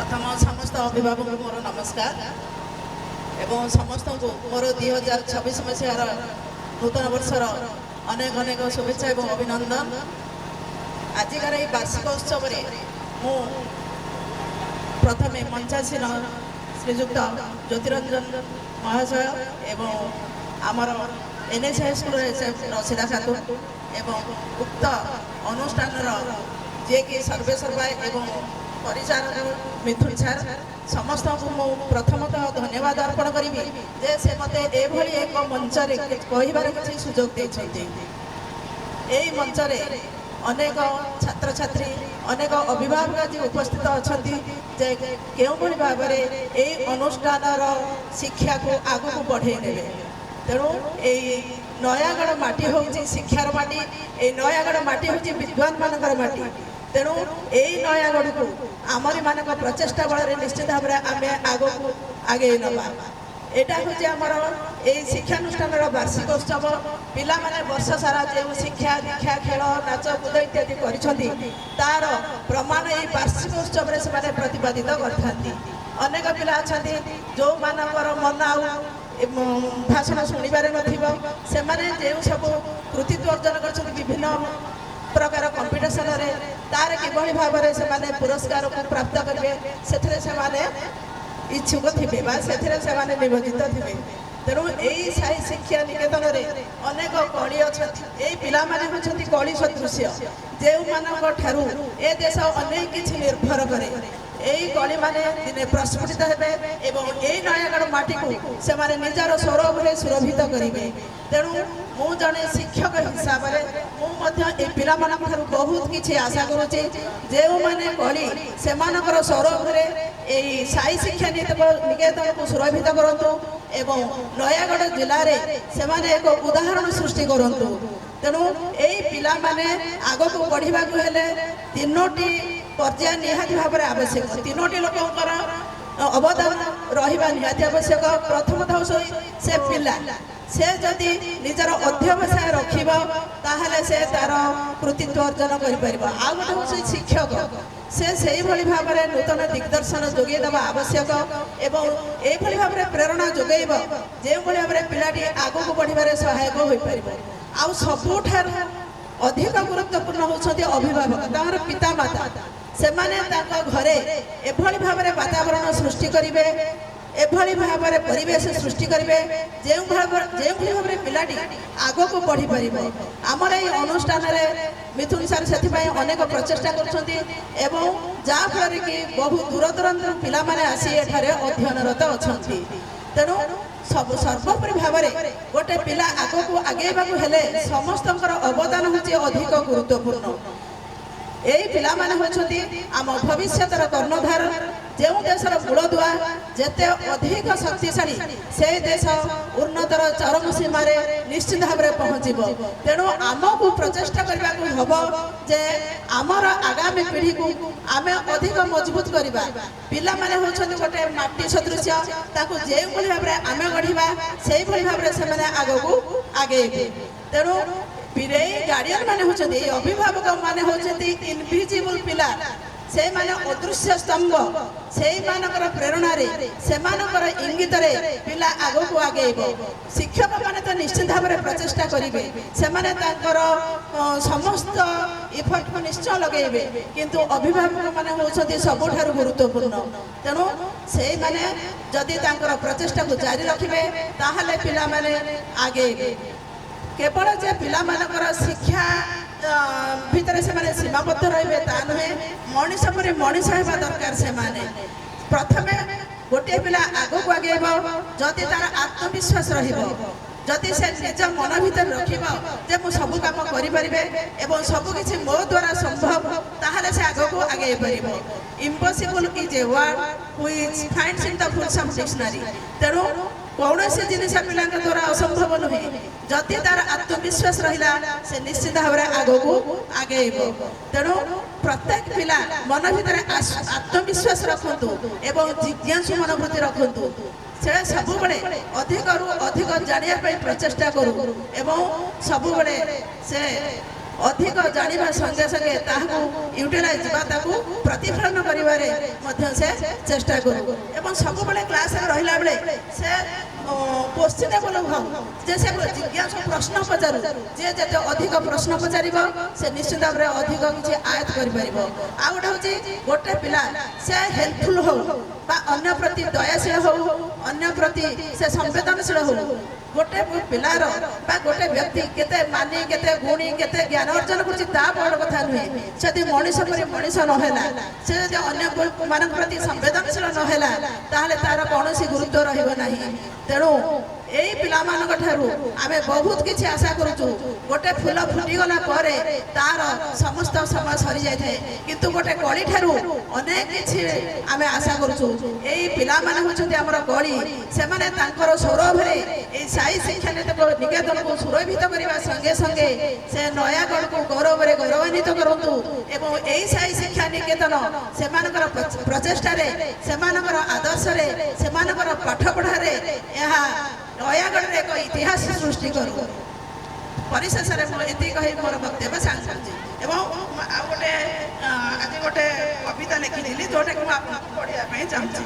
प्रथम समस्त अभिभावक मोर नमस्कार एवं समस्त मोर 2026 मसीहार नूतन वर्षर अनेक अनेक शुभेच्छा एवं अभिनंदन। आजिकार ये वार्षिक उत्सव मु प्रथमे मंचासीन श्रीजुक्त ज्योतिरंजन महाशय एवं आमर एनएस हाई स्कूल रसीदा खातून एवं उक्त अनुष्ठान जे कि सर्वेसर्वा एवं परिचारक मिथुन सार समस्त को प्रथमतः धन्यवाद अर्पण करी जे से मते एभली एक मंच कहबार किसी सुजोग देते। यही मंच अनेक छात्र छात्री अनेक अभिभावक आज उपस्थित अच्छा जे केउभली भाव में यही अनुष्ठान शिक्षा को आगू बढ़े ने तेणु यही नयागढ़ माटी हूँ शिक्षार माटी ये नयागढ़ माटी हूँ विद्वान मानकर माटी तेणु यही नयागढ़ को आमरी मान प्रचेषा बल निश्चित भाव में आम आग को आगे नवा यहाँ हूँ आमर ये शिक्षानुष्ठान वार्षिक उत्सव पिला माने वर्ष सारा जो शिक्षा दीक्षा खेल नाच कूद इत्यादि कर प्रमाण ये वार्षिक उत्सव से प्रतिपादित करनेक पिला अच्छा जो मानकर मन आ भाषण शुणिबार न सब कृतित्व अर्जन कर विभिन्न प्रकार कंपिटिशन तार किभली भाव में से पुरस्कार को प्राप्त करेंगे से इच्छुक थे से नियोजित थे। तेणु यही साई शिक्षा निकेतन में अनेक कली अच्छा यही पिला माने होती कली सदृश जो मान ए देश अनेक किसी निर्भर करे यही कली माने दिने प्रस्फुटित हेबे एवं यही नयागढ़ माटी को से निजर सौरभ सुरभित करेंगे। तेणु मु जड़े शिक्षक हिसाब से पिला बहुत किसी आशा करुचे जो मैंने कली से सौरभ यही साई शिक्षा निकेतन को सुरभित करूँ एवं नयागढ़ जिले में एक उदाहरण सृष्टि करूँ। तेणु यही पिला माने आग को बढ़ा तीनोटी पर्याय निहाती भाव में आवश्यक तीनोटी लोकंर अवदान रहा निहाती आवश्यक। प्रथमतः से पिला से जदि निजर अध्यवसाय रखा से तार कृतित्व अर्जन कर आउ गोटे हूँ शिक्षक से भली भाव में नूतन दिग्दर्शन जोगेदेवा आवश्यक एवं यही भाव में प्रेरणा जोगेब जो भाव में पिलाटी आग को बढ़ार सहायक हो पार। आउ सबुठार अधिक गुरुत्वपूर्ण होती अभिभावक पितामाता से घरे एभली भाव में वातावरण सृष्टि करेंगे एभली भाव में परिवेश सृष्टि करेंगे जो भाव में पिलाटी आग को बढ़ी पार। आमर ये अनुष्ठान मिथुन सार से अनेक प्रचेषा कर जहाँफल कि बहु दूर दूरांतर पिला माने आसी एठारे अध्ययनरत अच्छा। तेणु सब सर्वोपरि भाव में गोटे पिला आग को आगेबा समस्त अवदान हूँ अधिक गुरुत्वपूर्ण। यही पिला माने होछंती आम भविष्यतर कर्णधार जो देशर मूलदुआ जेते अधिक शक्तिशाली से देश उन्नतर चरम सीमार निश्चित भाव में पहुँचब। तेणु आमको प्रचेषा करने हम जे आमर आगामी पीढ़ी को आम अधिक मजबूत करवा पिला माने होछंती गोटे माटी सदृश ताकू जो भाव में आम गढ़ा से भाव में से आग को आगे। तेणु गार्डियन माने होचंती अभिभावक माने होचंती इनविजिबल पिला से माने अदृश्य स्तंभ से मानकर प्रेरणा से मानकर इंगित पिला आग को आगेब। शिक्षक माने तो निश्चित भाव में प्रचेषा करेंगे से समस्त इफर्ट को निश्चय लगेबे किंतु अभिभावक माने होचंती सबुठारु गुरुत्वपूर्ण। तेणु से माने जदि तांकर प्रचेषा को जारी रखिबे ताहले पिला माने आगेबे। केवल जे पिला मानकर शिक्षा भितर से माने सीमाबद्ध रहिबे ता नुहे मनीष पर मनीष हेबा दरकार। से माने प्रथमे गोटे पिला आगो को आगेब जदि तार आत्मविश्वास रहिबो जदि से निज मन भीतर रखिबो जे मु सब काम करि परिबे एवं सब किछि मो द्वारा संभव ताहले से आगो को आगे परिबो। Impossible is a word which finds in the full some dictionary. तेणु कौन से जिन पिला द्वारा असंभव नुहे जदि तार आत्मविश्वास रहा से निश्चित भाव में आग को आगेब। तेणु प्रत्येक पिला मन भीतर आत्मविश्वास रखु एवं जिज्ञासु मनोवृत्ति रखु से सब अधिक रु अधिक जानिया प्रचेषा करूँ एवं सब से ଅଧିକ ଜାଣିବା ସଙ୍ଗେ ସଙ୍ଗେ ତାହାକୁ ୟୁଟିଲାଇଜ୍ ବା ତାକୁ ପ୍ରତିଫଳନ କରିବାରେ ମଧ୍ୟ ସେ ଚେଷ୍ଟା କରୁ ଏବଂ ସବୁବେଳେ କ୍ଲାସରେ ରହିଲା ବେଳେ ସେ କୋଶ୍ଚିନେବଲ୍ ହଉ ଯେ ସେ ଜିଜ୍ଞାସୁ ପ୍ରଶ୍ନ ପଚାରୁ ଯିଏ ଯେତେ ଅଧିକ ପ୍ରଶ୍ନ ପଚାରିବ ସେ ନିଶ୍ଚିତ ଭାବରେ ଅଧିକ କିଛି ଆୟତ୍ତ କରିପାରିବ। ଆଉ ଗୋଟେ ହେଉଛି ଗୋଟେ ପିଲା ସେ ହେଲ୍ପଫୁଲ୍ ହଉ ବା ଅନ୍ୟ ପ୍ରତି ଦୟାଶୀଳ ହଉ ଅନ୍ୟ ପ୍ରତି ସେ ସମ୍ବେଦନଶୀଳ ହଉ ଗୋଟେ ପିଲାର ବା ଗୋଟେ ବ୍ୟକ୍ତି କେତେ ମାନି କେତେ ଗୁଣୀ କେତେ ଜ୍ଞାନ ଅର୍ଜନ କରୁଛି ତା ବଡ଼ କଥା ନୁହେଁ। ଯଦି ମଣିଷ ପରି ମଣିଷ ନହେଲା ସେ ଯଦି ଅନ୍ୟମାନଙ୍କ ପ୍ରତି ସମ୍ବେଦନଶୀଳ ନହେଲା ତାହେଲେ ତାର କୌଣସି ଗୁରୁତ୍ୱ ରହିବ ନାହିଁ। ତେଣୁ ଏଇ ପିଲାମାନଙ୍କ ଠାରୁ ଆମେ ବହୁତ କିଛି ଆଶା କରୁଛୁ। ଗୋଟେ ଫୁଲ ଫୁଟିଗଲା ପରେ ତାର ସମସ୍ତ ସମୟ ସରିଯାଇଥାଏ କିନ୍ତୁ ଗୋଟେ କଳି ଠାରୁ ଅନେକ କିଛି ଆମେ ଆଶା କରୁଛୁ। ଏଇ ପିଲାମାନେ ହେଉଛନ୍ତି ଆମର କଳି। ସେମାନେ ତାଙ୍କର ସୌରଭରେ ଏଇ ସାଇ ଶିକ୍ଷା ନିକେତନକୁ ସୁରକ୍ଷିତ କରିବା ସଙ୍ଗେ ସଙ୍ଗେ ସେ ନୟାଗଡ଼କୁ ଗୌରବରେ ଗୌରବାନ୍ୱିତ କରନ୍ତୁ ଏବଂ ଏଇ ସାଇ ଶିକ୍ଷା ନିକେତନ ସେମାନଙ୍କର ପ୍ରଚେଷ୍ଟାରେ ସେମାନଙ୍କର ଆଦର୍ଶରେ ସେମାନଙ୍କର ପାଠପଢ଼ାରେ ଏହା ନୟାଗଡ଼ରେ ଏକ ଇତିହାସ ସୃଷ୍ଟି କରୁ। ପରିଶେଷରେ ମୁଁ ଏତିକି କହି ମୋର ବକ୍ତବ୍ୟ ସାଙ୍ଗ କରୁଛି ଏବଂ ଆଉ ଗୋଟେ ଆଜି ଗୋଟେ କବିତା ଲେଖିଥିଲି ଯେଉଁଟାକି ମୁଁ ଆପଣଙ୍କୁ ପଢ଼ିବା ପାଇଁ ଚାହୁଁଛି।